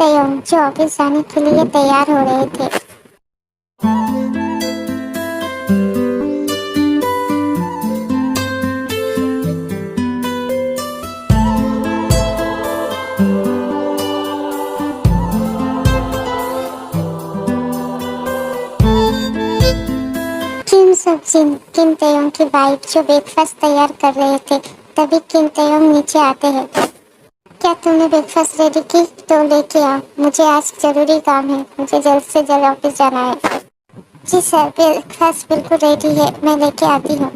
तयोंग जो ऑफिस जाने के लिए तैयार हो रहे थे। किम तयोंग की वाइफ जो ब्रेकफास्ट तैयार कर रहे थे, तभी किम तयोंग नीचे आते हैं। क्या तुमने ब्रेकफास्ट रेडी की? तो लेके आओ, मुझे आज जरूरी काम है, मुझे जल्द से जल्द ऑफिस जाना है। जी सर, ब्रेकफास्ट बिल्कुल रेडी है, मैं लेके आती हूँ।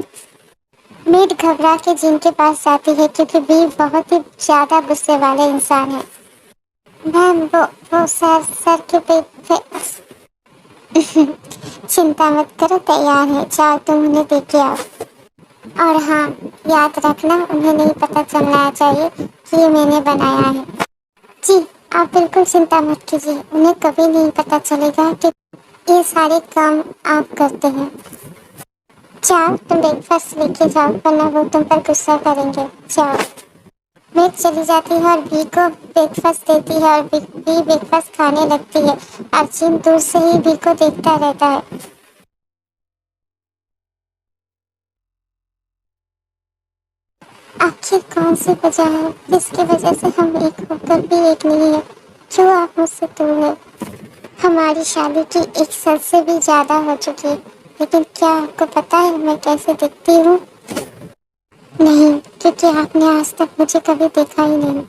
मेड घबरा के जिन के पास जाती है क्योंकि वी बहुत ही ज्यादा गुस्से वाले इंसान है। मैम वो सर के पेट पे चिंता मत करो, तैयार है, जाओ तुम उन्हें देके आओ। और हाँ, याद रखना उन्हें नहीं पता चलना चाहिए कि ये मैंने बनाया है। जी, आप बिल्कुल चिंता मत कीजिए, उन्हें कभी नहीं पता चलेगा कि ये सारे काम आप करते हैं। जाओ तुम ब्रेकफास्ट लेके जाओ, वरना वो तुम पर गुस्सा करेंगे। जाओ। मेड चली जाती है और वी को ब्रेकफास्ट देती है और वी ब्रेकफास्ट खाने लगती है। अर्जुन दूर से ही वी को देखता रहता है। आखिर कौन सी वजह है जिसकी वजह से हम एक होकर भी एक नहीं है? क्यों आप मुझसे दूर है? हमारी शादी की 1 साल से भी ज्यादा हो चुकी है, लेकिन क्या आपको पता है मैं कैसे दिखती हूँ? नहीं, क्योंकि आपने आज तक मुझे कभी देखा ही नहीं।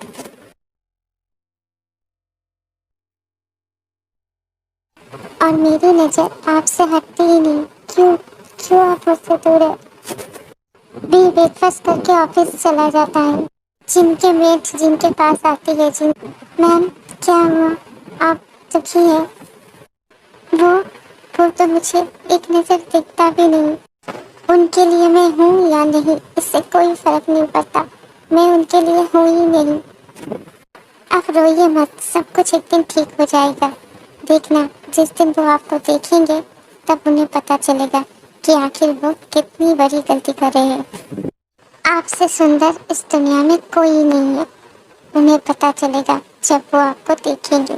और मेरी नजर आपसे हटती ही नहीं। क्यों? क्यों आप मुझसे दूर है? भी ब्रेकफास्ट करके ऑफिस चला जाता है। जिनके मेट जिनके पास आती है। जिन मैम, क्या हुआ? आप दुखी हैं? वो तो मुझे एक नजर दिखता भी नहीं। उनके लिए मैं हूँ या नहीं, इससे कोई फर्क नहीं पड़ता। मैं उनके लिए हूँ ही नहीं। आप रोइए मत, सब कुछ एक दिन ठीक हो जाएगा। देखना, जिस दिन वो आपको देखेंगे तब उन्हें पता चलेगा कि आखिर वो कितनी बड़ी गलती कर रहे हैं। आपसे सुंदर इस दुनिया में कोई नहीं है। उन्हें पता चलेगा जब वो आपको देखेंगे।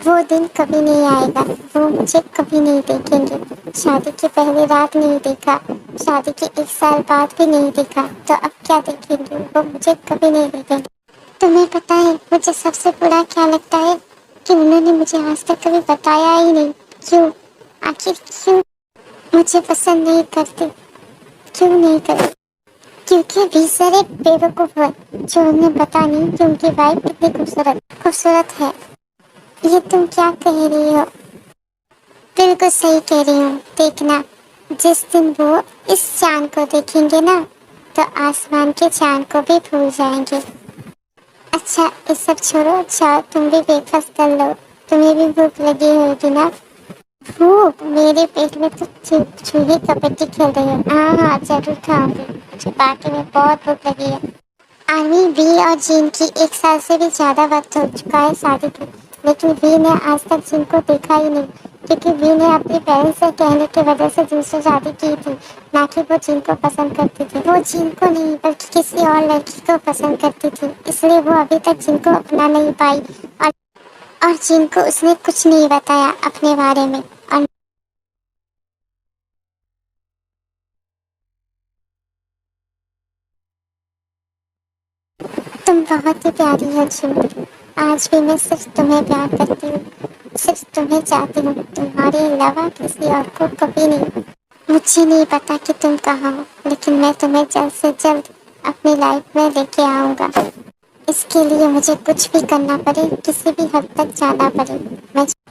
वो दिन कभी नहीं आएगा, वो मुझे कभी नहीं देखेंगे। शादी की पहली रात नहीं देखा, शादी के 1 साल बाद भी नहीं देखा, तो अब क्या देखेंगे? वो मुझे कभी नहीं देखेंगे। तुम्हें पता है मुझे सबसे बुरा क्या लगता है? कि उन्होंने मुझे आज तक कभी बताया ही नहीं। क्यों? आखिर क्यों मुझे पसंद नहीं करते? क्यों नहीं करते? क्योंकि वीसर एक बेवकूफ है जो उन्हें पता नहीं कि उनकी वाइफ कितनी खूबसूरत है। ये तुम क्या कह रही हो? बिल्कुल सही कह रही हूँ। देखना, जिस दिन वो इस चांद को देखेंगे ना, तो आसमान के चांद को भी भूल जाएंगे। अच्छा, ये सब छोड़ो, जाओ तुम भी ब्रेकफास्ट कर लो। तुम्हें भी भूख लगी होगी ना? भूख? मेरे पेट में तो चूहे कबड्डी खेल रहे हैं। हाँ हाँ, जरूर खाऊंगी, मुझे वाकई में बहुत भूख लगी है। आर्मी, वी और जीन की 1 साल से भी ज्यादा वक्त हो चुका है शादी की, लेकिन वी ने आज तक जीन को देखा ही नहीं, क्योंकि वी ने अपने पेरेंट्स से कहने की वजह से जीन से शादी की थी, ना कि वो जीन को पसंद करती थी। वो जीन को नहीं बल्कि किसी और लड़की को पसंद करती थी, इसलिए वो अभी तक जीन को अपना नहीं पाई। और जीन को उसने कुछ नहीं बताया अपने बारे में। और तुम बहुत ही प्यारी हो जीन। आज भी मैं सिर्फ तुम्हें प्यार करती हूँ, सिर्फ तुम्हें चाहती हूँ, तुम्हारे अलावा किसी और को कभी नहीं। मुझे नहीं पता कि तुम कहाँ हो, लेकिन मैं तुम्हें जल्द से जल्द अपनी लाइफ में लेके आऊँगा। इसके लिए मुझे कुछ भी करना पड़े, किसी भी हद तक जाना पड़े,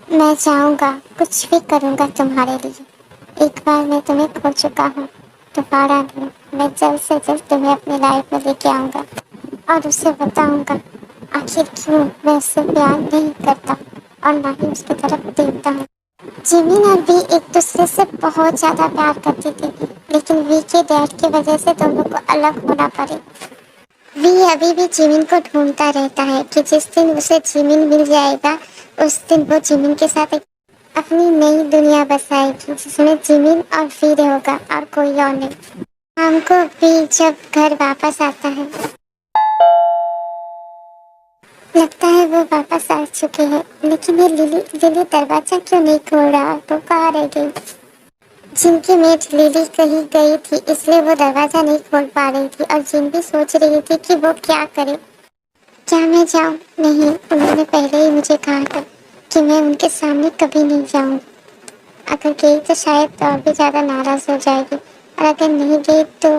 मैं जाऊँगा, कुछ भी करूँगा तुम्हारे लिए। एक बार मैं तुम्हें खो चुका हूँ, दोबारा नहीं। मैं जल्द से जल्द तुम्हें अपनी लाइफ में लेके आऊँगा और उसे बताऊँगा आखिर क्यों मैं उससे प्यार नहीं करता और ना ही उसकी तरफ देखता हूँ। जिमिन और वी एक दूसरे से बहुत ज्यादा प्यार करती थी, लेकिन वी के डैड की वजह से दोनों को अलग होना पड़े। वी अभी भी जिमिन को ढूंढता रहता है कि जिस दिन उसे जिमिन मिल जाएगा, उस दिन वो जिमिन के साथ एक अपनी नई दुनिया बसाएगी, जिसमें जिमिन और वी होगा और कोई और नहीं। शाम को वी जब घर वापस आता है लगता है वो वापस आ चुके हैं, लेकिन ये लिली लिली दरवाजा क्यों नहीं खोल रहा? वो कहाँ रह गई? जिनकी मेट लिली कहीं गई थी, इसलिए वो दरवाजा नहीं खोल पा रही थी और जिन भी सोच रही थी कि वो क्या करे। क्या मैं जाऊं? नहीं, उन्होंने पहले ही मुझे कहा था कि मैं उनके सामने कभी नहीं जाऊं। अगर गई तो शायद और भी ज्यादा नाराज हो जाएगी, और अगर नहीं गई तो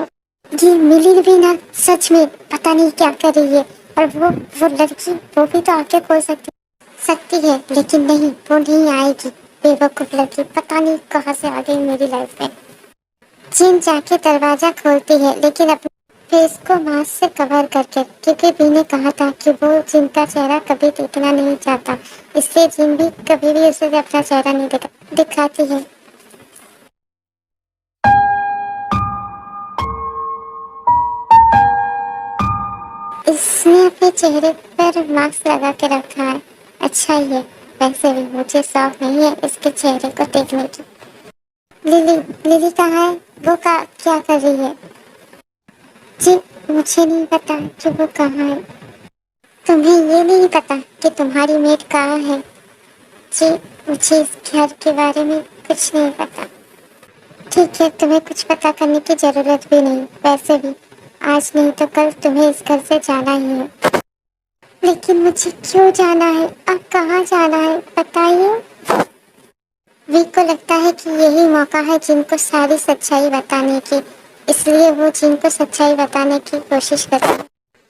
ये मिली भी ना, सच में पता नहीं क्या कर रही है। और वो लड़की, वो भी तो आके खोल सकती है, लेकिन नहीं, वो नहीं आएगी। बेवकूफ लड़की पता नहीं कहाँ से आ गई मेरी लाइफ में। जिन जाके दरवाजा खोलती है, लेकिन अपने फेस को मास्क से कवर करके, क्योंकि बी ने कहा था कि वो जिन का चेहरा कभी देखना नहीं चाहता, इसलिए जिन भी कभी भी उसे अपना चेहरा नहीं दिखाती है। इसने अपने चेहरे पर मास्क लगा के रखा है। अच्छा ही है, वैसे भी मुझे शौक नहीं है इसके चेहरे को देखने की। लिली, लिली कहाँ है? वो क्या कर रही है? जी, मुझे नहीं पता कि वो कहाँ है। तुम्हें ये नहीं पता कि तुम्हारी मेट कहाँ है? जी, मुझे इस घर के बारे में कुछ नहीं पता। ठीक है, तुम्हें कुछ पता करने की जरूरत भी नहीं। वैसे भी आज नहीं तो कल तुम्हें इस घर से जाना ही है। लेकिन मुझे क्यों जाना है? अब कहाँ जाना है बताइए। वी को लगता है कि यही मौका है जिनको सारी सच्चाई बताने की, इसलिए वो जिनको सच्चाई बताने की कोशिश करता है।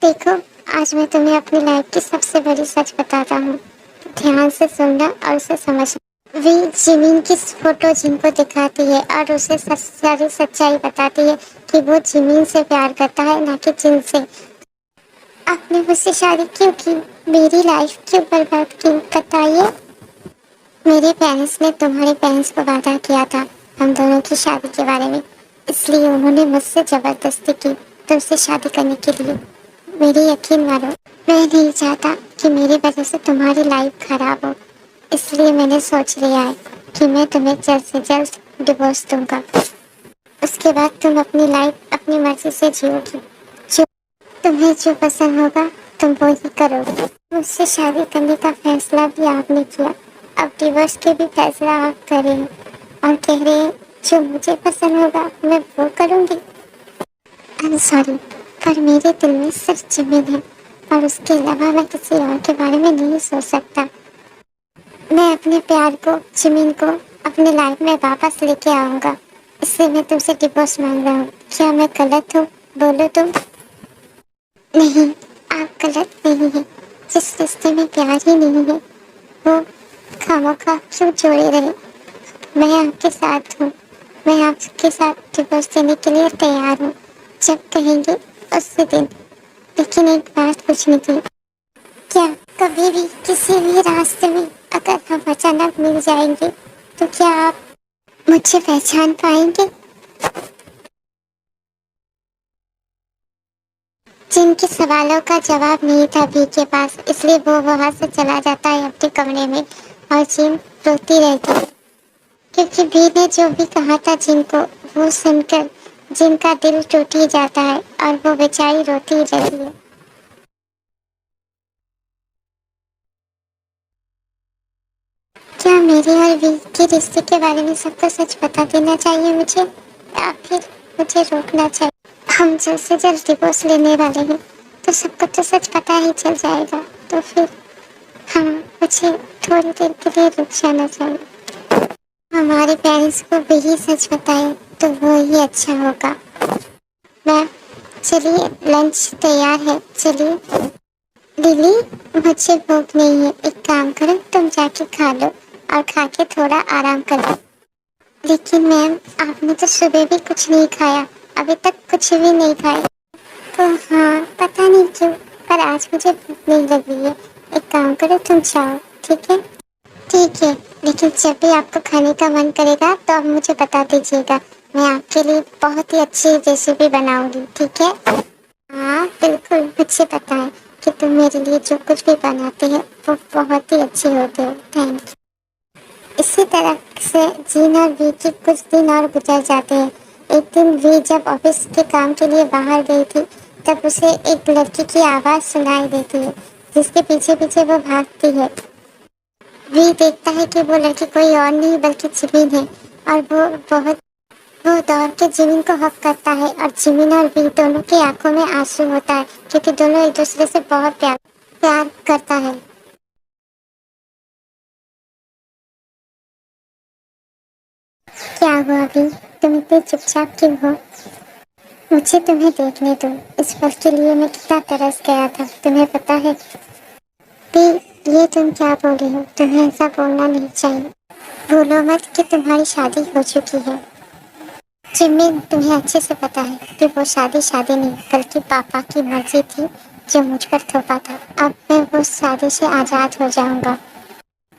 देखो, आज मैं तुम्हें अपनी लाइफ की सबसे बड़ी सच बताता हूँ। ध्यान से सुनना और उसे समझना। वी जिमीन की फोटो जिनको दिखाती है और उसे सारी सच्चाई बताती है कि वो जिमीन से प्यार करता है, ना कि जिन से। आपने मुझसे शादी क्यों की? मेरी लाइफ क्यों बर्बाद की बताइए। मेरे पेरेंट्स ने तुम्हारे पेरेंट्स को वादा किया था हम दोनों की शादी के बारे में, इसलिए उन्होंने मुझसे जबरदस्ती की तुमसे शादी करने के लिए। मेरी यकीन मानो, मैं नहीं चाहता कि मेरी वजह से तुम्हारी लाइफ खराब हो, इसलिए मैंने सोच लिया है कि मैं तुम्हें जल्द से जल्द डिवोर्स दूंगा। उसके बाद तुम अपनी लाइफ अपनी मर्जी से जियोगी। जो तुम्हें जो पसंद होगा तुम वो ही करोगे। मुझसे शादी करने का फैसला भी आपने किया, अब डिवोर्स के भी फैसला आप कर रहे हैं और कह रहे हैं जो मुझे पसंद होगा मैं वो करूँगी। आई एम सॉरी, पर मेरे दिल में सिर्फ जिमिन है और उसके अलावा मैं किसी और के बारे में नहीं सोच सकता। मैं अपने प्यार को, जिमिन को अपने लाइफ में वापस लेके आऊँगा, इसलिए मैं तुमसे डिवोर्स मांग रहा हूँ। क्या मैं गलत हूँ? बोलो तुम। नहीं, आप गलत नहीं हैं। जिस रिश्ते में प्यार ही नहीं है वो खामोखा क्यों जोड़े रहे। मैं आपके साथ हूँ, मैं आपके साथ डिवोर्स देने के लिए तैयार हूँ, जब कहेंगे उसी दिन। लेकिन एक बात पूछनी थी, क्या कभी भी किसी भी रास्ते में अगर हम अचानक मिल जाएंगे तो क्या आप मुझे पहचान पाएंगे? जिनके सवालों का जवाब नहीं था भी के पास, इसलिए वो वहां से चला जाता है अपने कमरे में और जिन रोती रहती है, क्योंकि भी ने जो भी कहा था जिनको, वो सुनकर जिनका दिल टूट ही जाता है और वो बेचारी रोती ही रहती है। क्या मेरे और वी के रिश्ते के बारे में सबको सच बता देना चाहिए मुझे, या फिर मुझे रोकना चाहिए? हम जल्द से जल्द डिवोर्स लेने वाले हैं, तो सबको तो सच पता ही चल जाएगा। तो फिर हाँ, मुझे थोड़ी देर के लिए रुक जाना चाहिए। हमारे पेरेंट्स को भी ही सच बताए तो वो ही अच्छा होगा। मैम, चलिए लंच तैयार है, चलिए। लिली, मुझे भूख नहीं है, एक काम करो तुम जाके खा लो और खा के थोड़ा आराम कर लो। लेकिन मैम, आपने तो सुबह भी कुछ नहीं खाया, अभी तक कुछ भी नहीं खाया। तो हाँ, पता नहीं क्यों, पर आज मुझे भूख नहीं लगी है। एक काम करो तुम जाओ, ठीक है? ठीक है, लेकिन जब भी आपको खाने का मन करेगा तो आप मुझे बता दीजिएगा, मैं आपके लिए बहुत ही अच्छी रेसिपी बनाऊंगी, ठीक है? हाँ बिल्कुल, मुझे पता है कि तुम मेरे लिए जो कुछ भी बनाते हैं वो बहुत ही अच्छे होते हैं। Thank you. इसी तरह से जीन और वी के कुछ दिन और गुजर जाते हैं। एक दिन वी जब ऑफिस के काम के लिए बाहर गई थी, तब उसे एक लड़की की आवाज़ सुनाई देती है। जिसके पीछे पीछे वो भागती है। वी देखता है कि वो लड़की कोई और नहीं बल्कि जिमिन है और वो दौड़ के जिमिन को हक करता है और जिमिन और वी दोनों की आंखों में आंसू होता है क्योंकि दोनों एक दूसरे से बहुत प्यार करता है। क्या हुआ वी, तुम इतने चुपचाप क्यों हो? मुझे तुम्हें देखने दो। इस पल के लिए मैं कितना तरस गया था, तुम्हें पता है? वी, ये तुम क्या बोल रही हो? तुम्हें ऐसा बोलना नहीं चाहिए। भूलो मत कि तुम्हारी शादी हो चुकी है। जिमिन, तुम्हें अच्छे से पता है कि वो शादी नहीं बल्कि पापा की मर्जी थी जो मुझ पर थोपा था। अब मैं वो शादी से आजाद हो जाऊंगा।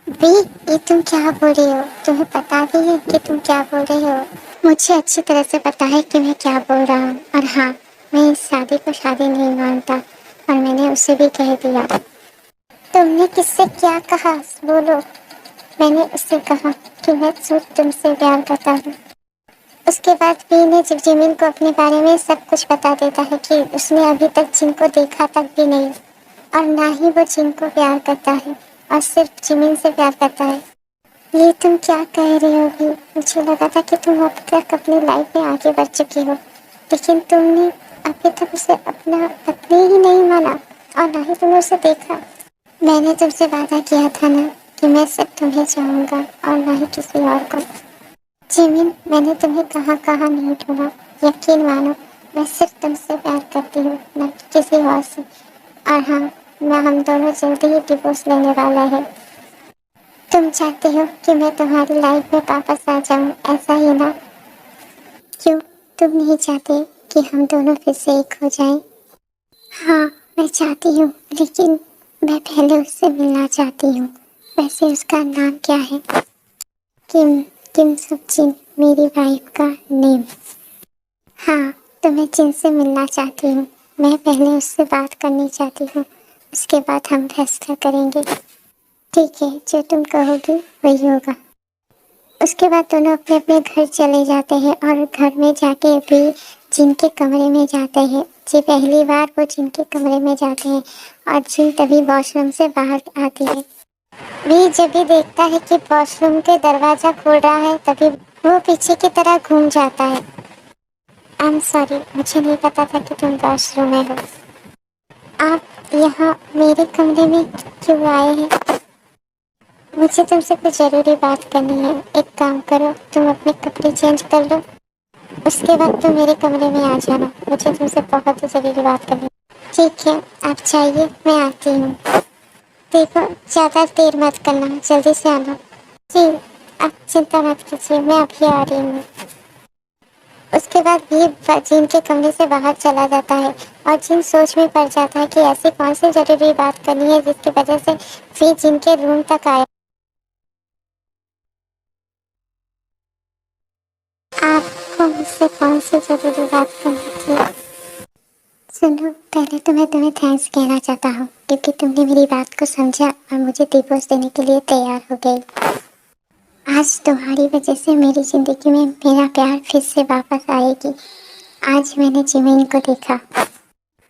वी, ये तुम क्या बोल रही हो? तुम्हें पता भी है कि तुम क्या बोल रही हो? मुझे अच्छी तरह से पता है कि मैं क्या बोल रहा हूँ और हाँ, मैं इस शादी को शादी नहीं मानता और मैंने उसे भी कह दिया। तुमने किससे क्या कहा? बोलो। मैंने उससे कहा कि मैं सिर्फ तुमसे प्यार करता हूँ। उसके बाद वी ने जिमिन को अपने बारे में सब कुछ बता देता है कि उसने अभी तक जिन को देखा तक भी नहीं और ना ही वो जिन को प्यार करता है और सिर्फ जिमिन से प्यार करता है। ये तुम क्या कह रही हो वी? मुझे लगा था कि तुम अब तक अपनी लाइफ में आगे बढ़ चुकी हो, लेकिन तुमने अभी तक उसे अपना पत्नी ही नहीं माना और ना ही तुमने उसे देखा। मैंने तुमसे वादा किया था ना कि मैं सिर्फ तुम्हें चाहूंगा और ना ही किसी और को। जिमिन, मैंने तुम्हें कहाँ नहीं ढूंढा। यकीन मानो, मैं सिर्फ तुमसे प्यार करती हूँ, न कि किसी और से। और हाँ, हम दोनों जल्दी ही डिवोर्स लेने वाला है। तुम चाहते हो कि मैं तुम्हारी लाइफ में वापस आ जाऊँ, ऐसा ही ना? क्यों, तुम नहीं चाहते कि हम दोनों फिर से एक हो जाएं? हाँ, मैं चाहती हूँ, लेकिन मैं पहले उससे मिलना चाहती हूँ। वैसे उसका नाम क्या है? किम। किम सुक जिन, मेरी वाइफ का नेम। हाँ, तो मैं जिनसे मिलना चाहती हूँ। मैं पहले उससे बात करनी चाहती हूँ, उसके बाद हम फैसला करेंगे। ठीक है, जो तुम कहोगी वही होगा। उसके बाद दोनों अपने अपने घर चले जाते हैं और घर में जाके भी जिन के कमरे में जाते हैं। जी, पहली बार वो जिन के कमरे में जाते हैं और जिन तभी वॉशरूम से बाहर आती है। वी जब भी देखता है कि वॉशरूम के दरवाजा खोल रहा है तभी वो पीछे की तरह घूम जाता है। आई एम सॉरी, मुझे नहीं पता था कि तुम वॉशरूम में हो। आप यहाँ मेरे कमरे में क्यों आए हैं? मुझे तुमसे कुछ ज़रूरी बात करनी है। एक काम करो, तुम अपने कपड़े चेंज कर लो, उसके बाद तुम मेरे कमरे में आ जाना। मुझे तुमसे बहुत ही ज़रूरी बात करनी है। ठीक है, आप चाहिए, मैं आती हूँ। देखो, ज़्यादा देर मत करना, जल्दी से आना। जी, आप चिंता मत कीजिए, मैं अभी आ रही हूँ। उसके बाद भी जिन के कमरे से बाहर चला जाता है और जिन सोच में पड़ जाता है कि ऐसी कौन सी जरूरी बात करनी है जिसकी वजह से फिर जिन के रूम तक आया। आपको मुझसे कौन सी जरूरी बात करनी थी? सुनो, पहले तो मैं तुम्हें थैंक्स कहना चाहता हूँ क्योंकि तुमने मेरी बात को समझा और मुझे डिवोर्स देने के लिए तैयार हो गई। आज तुम्हारी वजह से मेरी जिंदगी में मेरा प्यार फिर से वापस आएगी। आज मैंने जिमिन को देखा।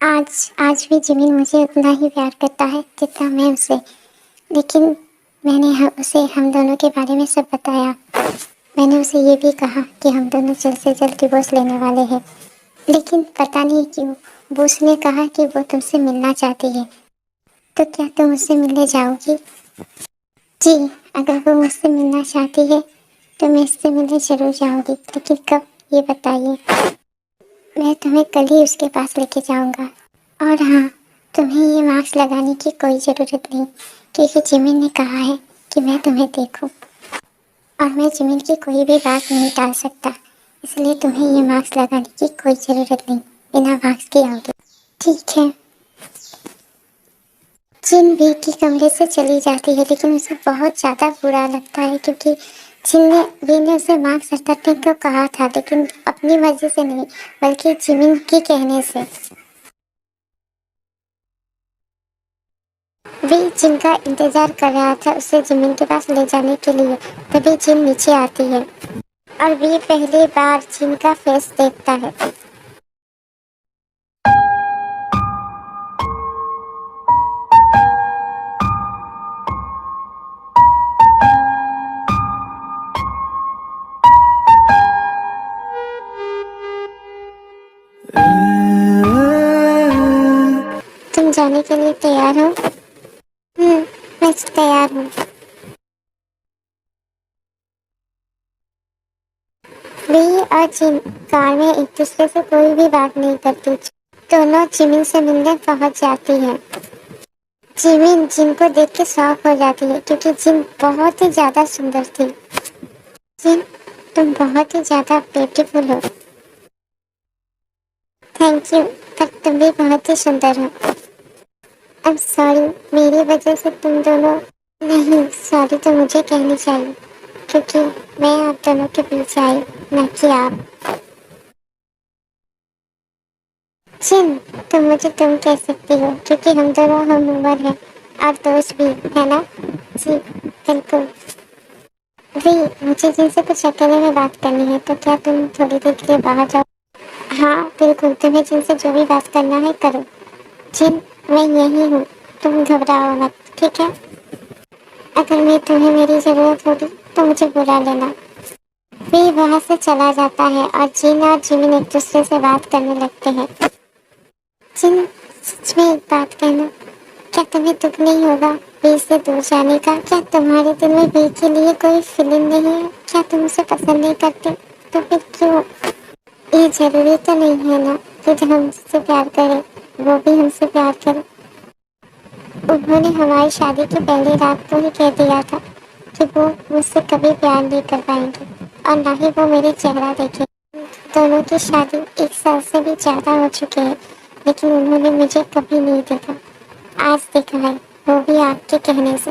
आज आज भी जिमिन मुझे उतना ही प्यार करता है जितना मैं उसे। लेकिन मैंने उसे हम दोनों के बारे में सब बताया। मैंने उसे ये भी कहा कि हम दोनों जल्द से जल्द डिवोर्स लेने वाले हैं। लेकिन पता नहीं क्यों वो उसने कहा कि वो तुमसे मिलना चाहती है। तो क्या तुम उससे मिलने जाओगी? जी, अगर वो मुझसे मिलना चाहती है तो मैं इससे मिलने जरूर जाऊंगी, लेकिन कब, ये बताइए। मैं तुम्हें कल ही उसके पास लेके जाऊंगा। और हाँ, तुम्हें ये मास्क लगाने की कोई ज़रूरत नहीं क्योंकि जिमिन ने कहा है कि मैं तुम्हें देखूं और मैं जिमिन की कोई भी बात नहीं टाल सकता, इसलिए तुम्हें ये मास्क लगाने की कोई ज़रूरत नहीं। बिना मास्क के आओगे। ठीक है। जिन वी के कमरे से चली जाती है लेकिन उसे बहुत ज़्यादा बुरा लगता है क्योंकि वी ने उसे मास्क हटाने को कहा था, लेकिन अपनी मर्जी से नहीं बल्कि जिमिन के कहने से। वी जिनका इंतजार कर रहा था उसे जिमिन के पास ले जाने के लिए, तभी जिन नीचे आती है और वी पहली बार जिन का फेस देखता है। वी और जिन कार में एक दूसरे से कोई भी बात नहीं करती। दोनों जिमिन से मिलने पहुंच जाती हैं। जिमिन जिन को देख के शॉक हो जाती है क्योंकि जिन बहुत ही ज्यादा सुंदर थी। जिन, तुम बहुत ही ज्यादा ब्यूटीफुल हो। थैंक यू, पर तुम भी बहुत ही सुंदर हो। अब सॉरी, मेरी वजह से तुम दोनों। नहीं, सॉरी तो मुझे कहनी चाहिए क्योंकि मैं आप दोनों के बीच आई, न कि आप। जिन, तुम मुझे तुम कह सकती हो क्योंकि हम दोनों हम उम्र हैं और दोस्त भी है ना। जी बिल्कुल। वी, मुझे जिनसे कुछ अकेले में बात करनी है, तो क्या तुम थोड़ी देर के लिए बाहर जाओ। हाँ बिल्कुल, तुम्हें जिनसे जो भी बात करना है करो। जिन, मैं यही हूँ, तुम घबराओ मत, ठीक है। अगर मैं तुम्हें मेरी जरूरत होगी तो मुझे बुला लेना। वी वहाँ से चला जाता है और जिन और जिमिन एक दूसरे से बात करने लगते हैं। जिन, सच में एक बात कहना, क्या तुम्हें दुख नहीं होगा वी से दूर जाने का? क्या तुम्हारे दिल में वी के लिए कोई फीलिंग नहीं है? क्या तुम उसे पसंद नहीं करते? तो फिर क्यों? ये जरूरी तो नहीं है ना कि हम उससे प्यार करें, वो भी हमसे प्यार करे। उन्होंने हमारी शादी की पहली रात को ही कह दिया था कि वो मुझसे कभी प्यार नहीं कर पाएंगे और ना ही वो मेरे चेहरा देखे। दोनों की शादी 1 साल से भी ज्यादा हो चुकी है, लेकिन उन्होंने मुझे कभी नहीं देखा। आज देखा है, वो भी आपके कहने से।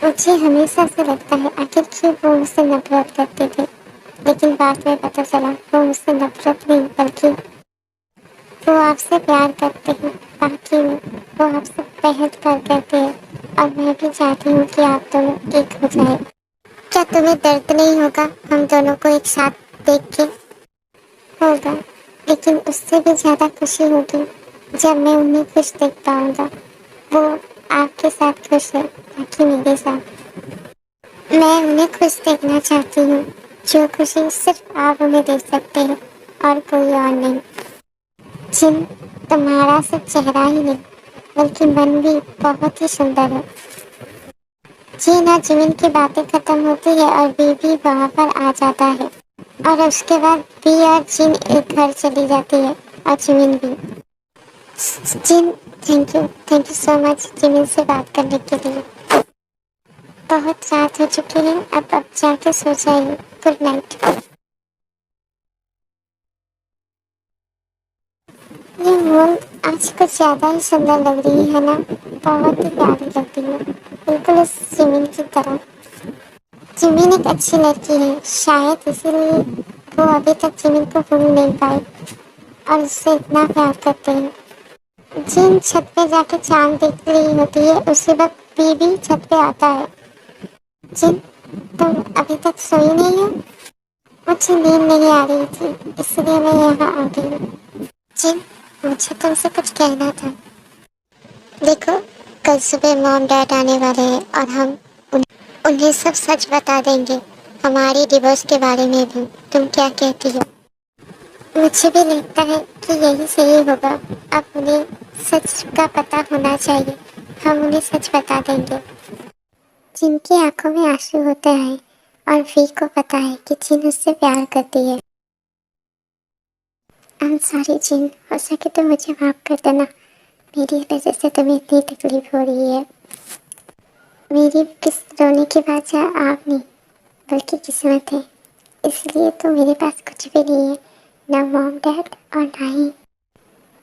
मुझे हमेशा से लगता है आखिर क्यों वो मुझसे नफरत करते थे, लेकिन बाद में पता चला वो मुझसे नफरत नहीं बल्कि वो आपसे प्यार करते हैं। बाकी में वो आपसे बेहद प्यार करते हैं और मैं भी चाहती हूँ कि आप दोनों एक हो जाए। क्या तुम्हें दर्द नहीं होगा हम दोनों को एक साथ देख के? होगा, लेकिन उससे भी ज्यादा खुशी होगी जब मैं उन्हें खुश देख पाऊंगा। वो आपके साथ खुश है, बाकी मेरे साथ। मैं उन्हें खुश देखना चाहती हूँ, जो खुशी सिर्फ आप उन्हें दे सकते हैं और कोई और नहीं। जिन, तुम्हारा सिर्फ चेहरा ही नहीं बल्कि मन भी बहुत ही सुंदर है। जिन और जिमिन की बातें खत्म होती है और वी भी वहाँ पर आ जाता है और उसके बाद वी और जिन एक घर चली जाती है और जिमिन भी। Jin, thank you so much Jimin से बात करने के लिए। बहुत रात हो चुकी है, अब जाके सो जाइए। Good night. ये मून आज कुछ ज्यादा ही सुंदर लग रही है ना, बहुत ही प्यारी लगती है, बिल्कुल इस जिमिन की तरह। जिमिन एक अच्छी लड़की है, शायद इसीलिए वो अभी तक जिमिन को भूल नहीं पाई और उससे इतना प्यार करते हैं। जिन छत पे जाके चांद देख रही होती है, उसी वक्त भी छत पे आता है। जिन, तुम अभी तक सोई नहीं हो? मुझे नींद नहीं आ रही थी, इसलिए मैं यहाँ आ गई। जिन, मुझे तुमसे कुछ कहना था। देखो, कल सुबह मॉम डैड आने वाले हैं और हम उन्हें सब सच बता देंगे, हमारी डिवोर्स के बारे में भी। तुम क्या कहती हो? मुझे भी लगता है कि यही सही होगा। अब उन्हें सच का पता होना चाहिए, हम उन्हें सच बता देंगे। जिनकी आंखों में आंसू होते हैं और वी को पता है कि जिन उससे प्यार करती है। आई एम सॉरी जिन, हो सके तो मुझे माफ कर देना, मेरी वजह से तुम्हें इतनी तकलीफ हो रही है। मेरी किस रोने की बात है आप नहीं बल्कि किस्मत है, इसलिए तो मेरे पास कुछ भी नहीं है, ना मॉम डैड और ना ही।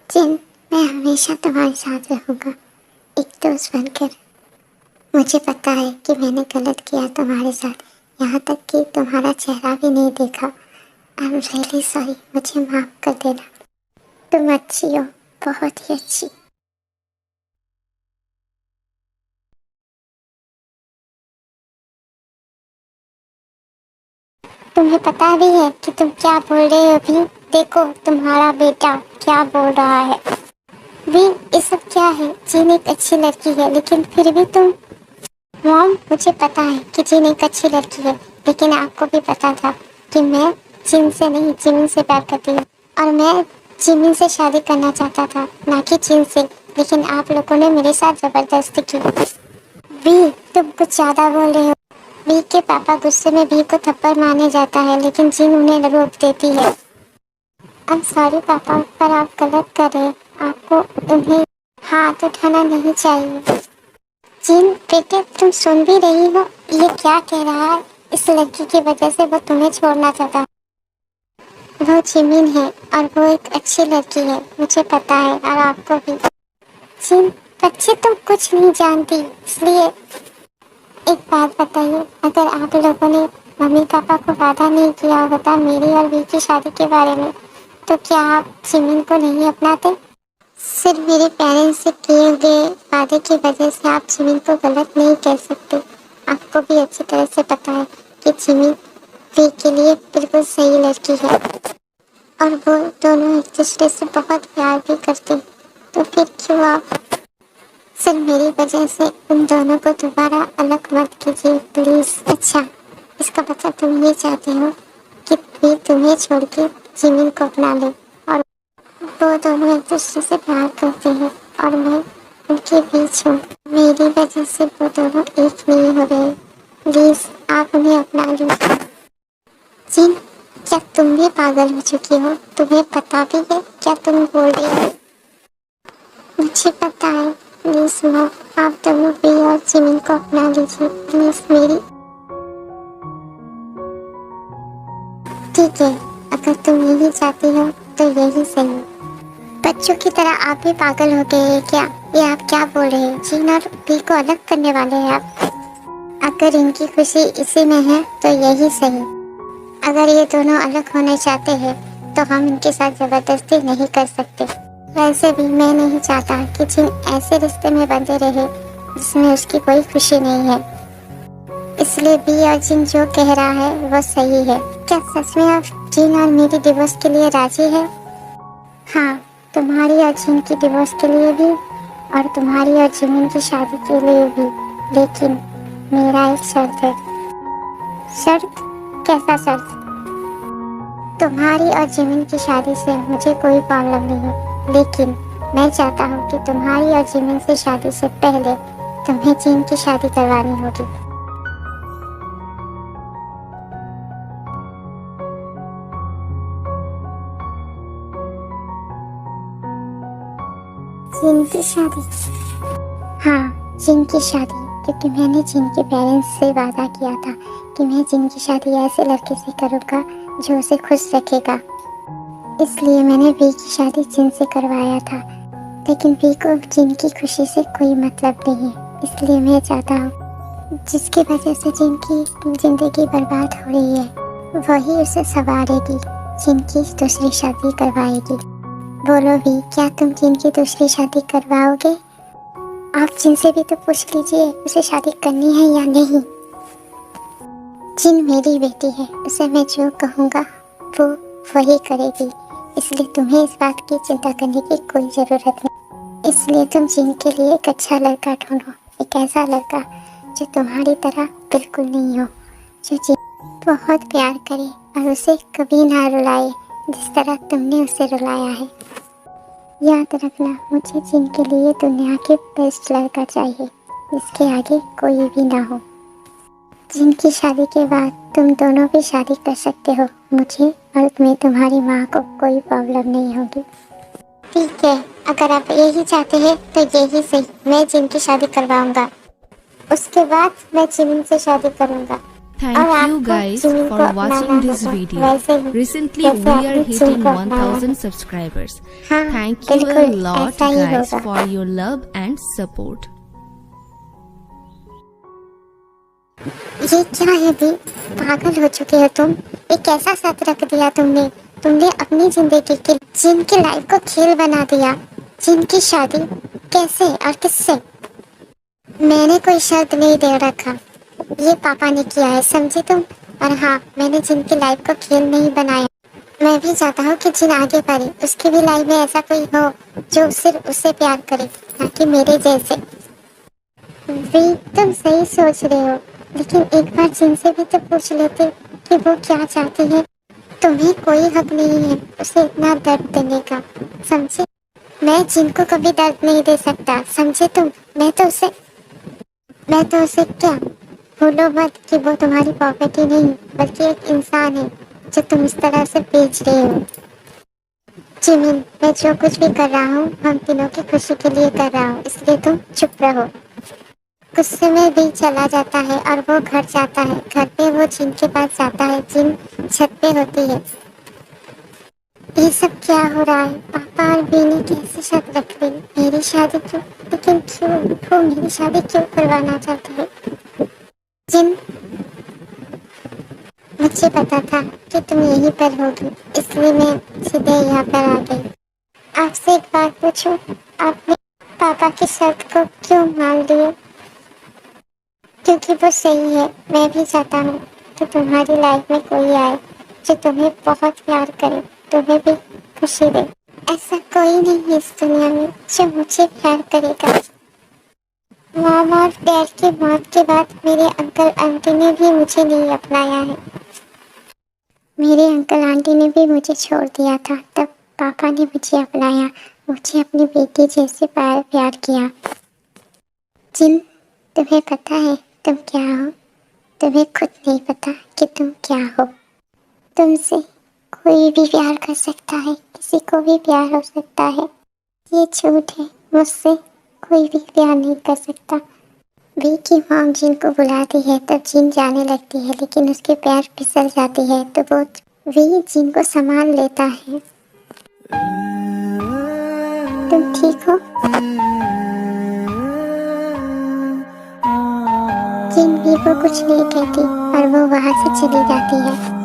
जिन, मैं हमेशा तुम्हारे साथ रहूँगा, एक दोस्त बनकर। मुझे पता है कि मैंने गलत किया तुम्हारे साथ, यहाँ तक कि तुम्हारा चेहरा भी नहीं देखा। आई एम रियली सॉरी, मुझे माफ़ कर देना। तुम अच्छी हो, बहुत ही अच्छी। तुम्हें पता भी है कि तुम क्या बोल रहे हो अभी? देखो तुम्हारा बेटा क्या बोल रहा है। भी ये सब क्या है? जीन एक अच्छी लड़की है, लेकिन फिर भी तुम। मॉम, मुझे पता है कि जीन एक अच्छी लड़की है, लेकिन आपको भी पता था कि मैं जिन से नहीं जिमिन से प्यार करती हूँ और मैं जिमिन से शादी करना चाहता था, ना कि जिन से, लेकिन आप लोगों ने मेरे साथ जबरदस्ती की। भी तुम कुछ ज्यादा बोल रहे हो। वी के पापा गुस्से में वी को थप्पड़ मारने जाता है, लेकिन जिन उन्हें रोक देती है। अब सॉरी पापा, पर आप गलत कर रहे हैं, आपको उन्हें हाथ उठाना नहीं चाहिए। जिन बेटे, तुम सुन भी रही हो ये क्या कह रहा है? इस लड़की की वजह से वो तुम्हें छोड़ना चाहता। वो जिमिन है और वो एक अच्छी लड़की है, मुझे पता है, और आपको भी। जिन बच्चे, तुम कुछ नहीं जानती, इसलिए एक बात बताइए, अगर आप लोगों ने मम्मी पापा को वादा नहीं किया होता मेरी और वी की शादी के बारे में, तो क्या आप जिमिन को नहीं अपनाते? सिर्फ मेरे पेरेंट्स से किए गए वादे की वजह से आप जिमिन को गलत नहीं कह सकते। आपको भी अच्छी तरह से पता है कि जिमिन वी के लिए बिल्कुल सही लड़की है और वो दोनों एक दूसरे से बहुत प्यार भी करते। तो फिर क्यों आप सिर्फ मेरी वजह से उन दोनों को दोबारा अलग मत कीजिए प्लीज। अच्छा, इसका मतलब तुम ये चाहते हो कि वी तुम्हें छोड़ के जिमिन को अपना ले, और वो दोनों एक दूसरे से प्यार करते हैं और मैं उनके बीच हूँ। मेरी वजह से वो दोनों एक नहीं हो रहे। प्लीज आप उन्हें अपना लीजिए। जिन, क्या तुम भी पागल हो चुकी हो? तुम्हें पता भी है क्या तुम बोल रही हो? मुझे पता है। प्लीज माँ, आप दोनों वी और जिमिन को अपना लीजिए प्लीज। मेरी ठीक है, अगर तुम यही चाहती हो तो यही सही। बच्चों की तरह आप भी पागल हो गए हैं क्या? ये आप क्या बोल रहे हैं? जिन और वी को अलग करने वाले हैं आप? अगर इनकी खुशी इसी में है तो यही सही। अगर ये दोनों अलग होने चाहते हैं तो हम इनके साथ जबरदस्ती नहीं कर सकते। वैसे भी मैं नहीं चाहता कि जिन ऐसे रिश्ते में बंधे रहे जिसमें उसकी कोई खुशी नहीं है। इसलिए वी और जिन जो कह रहा है वो सही है। क्या सच में आप जिन और मेरी डिवोर्स के लिए राजी है? हाँ, तुम्हारी और जिन की डिवोर्स के लिए भी और तुम्हारी और जिमिन की शादी के लिए भी, लेकिन मेरा एक शर्त है। शर्त? कैसा शर्त? तुम्हारी और जिमिन की शादी से मुझे कोई प्रॉब्लम नहीं है, लेकिन मैं चाहता हूँ कि तुम्हारी और जिमिन से शादी से पहले तुम्हें जिन की शादी करवानी होगी। जिन की शादी? हाँ, जिन की शादी, क्योंकि मैंने जिन के पेरेंट्स से वादा किया था कि मैं जिन की शादी ऐसे लड़के से करूँगा जो उसे खुश रखेगा। इसलिए मैंने वी की शादी जिन से करवाया था, लेकिन वी को जिन की खुशी से कोई मतलब नहीं है। इसलिए मैं चाहता हूँ जिसकी वजह से जिन की जिंदगी बर्बाद हो रही है वही उसे संवारेगी, जिन की दूसरी शादी करवाएगी। बोलो वी, क्या तुम जिन की दूसरी शादी करवाओगे? आप जिन से भी तो पूछ लीजिए उसे शादी करनी है या नहीं। जिन मेरी बेटी है, उसे मैं जो कहूँगा वो वही करेगी, इसलिए तुम्हें इस बात की चिंता करने की कोई ज़रूरत नहीं। इसलिए तुम जिन के लिए एक अच्छा लड़का ढूंढो, एक ऐसा लड़का जो तुम्हारी तरह बिल्कुल नहीं हो, जो जिन बहुत प्यार करे और उसे कभी ना रुलाए जिस तरह तुमने उसे रुलाया है। याद रखना, मुझे जिन के लिए दुनिया के बेस्ट लड़का चाहिए जिसके आगे कोई भी ना हो। जिन की शादी के बाद तुम दोनों भी शादी कर सकते हो, मुझे और मैं तुम्हारी माँ को कोई प्रॉब्लम नहीं होगी। ठीक है, अगर आप यही चाहते हैं तो यही सही, मैं जिन की शादी करवाऊंगा, उसके बाद मैं जिन से शादी करूंगा। Thank you guys for watching this video. Recently we are hitting 1000 subscribers. Thank you a lot guys for your love and support. ये क्या है भी? पागल हो चुके हो तुम। एक ऐसा शर्त रख दिया तुमने अपनी जिंदगी की जिन की लाइफ को खेल बना दिया। जिन की शादी कैसे और किससे? मैंने कोई शर्त नहीं दे रखा, ये पापा ने किया है, समझे तुम? और हाँ, मैंने जिन की लाइफ को खेल नहीं बनाया। मैं भी चाहता हूँ कि जिन आगे बढ़े, उसकी भी लाइफ में ऐसा कोई हो जो सिर्फ उससे प्यार करे, ना कि मेरे जैसे। भी तुम सही सोच रहे हो, लेकिन एक बार जिन से भी तो पूछ लेते कि वो क्या चाहती है। तुम्हें कोई हक नहीं है उसे इतना दर्द देने का, समझे? मैं जिन को कभी दर्द नहीं दे सकता, समझे तुम? मैं तो उसे क्या भूलो मत कि वो तुम्हारी प्रॉपर्टी नहीं बल्कि एक इंसान है जो तुम इस तरह से बेच रहे हो। जिमिन, मैं जो कुछ भी कर रहा हूँ हम तीनों की खुशी के लिए कर रहा हूँ, इसलिए तुम चुप रहो। गुस्से में भी चला जाता है और वो घर जाता है। घर पे वो जिन के पास जाता है। जिन छत पे होती है। ये सब क्या हो रहा है? पापा और बीनी कैसे शर्त रख ली? मेरी शादी क्यों? लेकिन क्यों? वो मेरी शादी क्यों करवाना चाहते हैं? जिन, मुझे पता था कि तुम यहीं पर होगी, इसलिए मैं सीधे यहाँ पर आ गई। आपसे एक बात पूछूं? आपने पापा की शर्त को क्यों मान लिया? क्योंकि वो सही है। मैं भी चाहता हूँ तो तुम्हारी लाइफ में कोई आए जो तुम्हें बहुत प्यार करे, तुम्हें भी खुशी दे। ऐसा कोई नहीं है इस दुनिया में जो मुझे प्यार करेगा। मॉम और डैड की मौत के बाद मेरे अंकल आंटी ने भी मुझे नहीं अपनाया है। मेरे अंकल आंटी ने भी मुझे छोड़ दिया था, तब पापा ने मुझे अपनाया, मुझे अपनी बेटी जैसे प्यार किया। जिन, तुम्हें पता है तुम क्या हो? तुम्हें खुद नहीं पता कि तुम क्या हो। तुमसे कोई भी प्यार कर सकता है, किसी को भी प्यार हो सकता है। ये झूठ है, मुझसे कोई भी प्यार नहीं कर सकता। वी की मॉम जिन को बुलाती है तब जिन जाने लगती है, लेकिन उसके पैर फिसल जाती है तो वो वी जिन को संभाल लेता है। तुम ठीक हो? जिन वी को कुछ नहीं कहती और वो वहाँ से चली जाती है।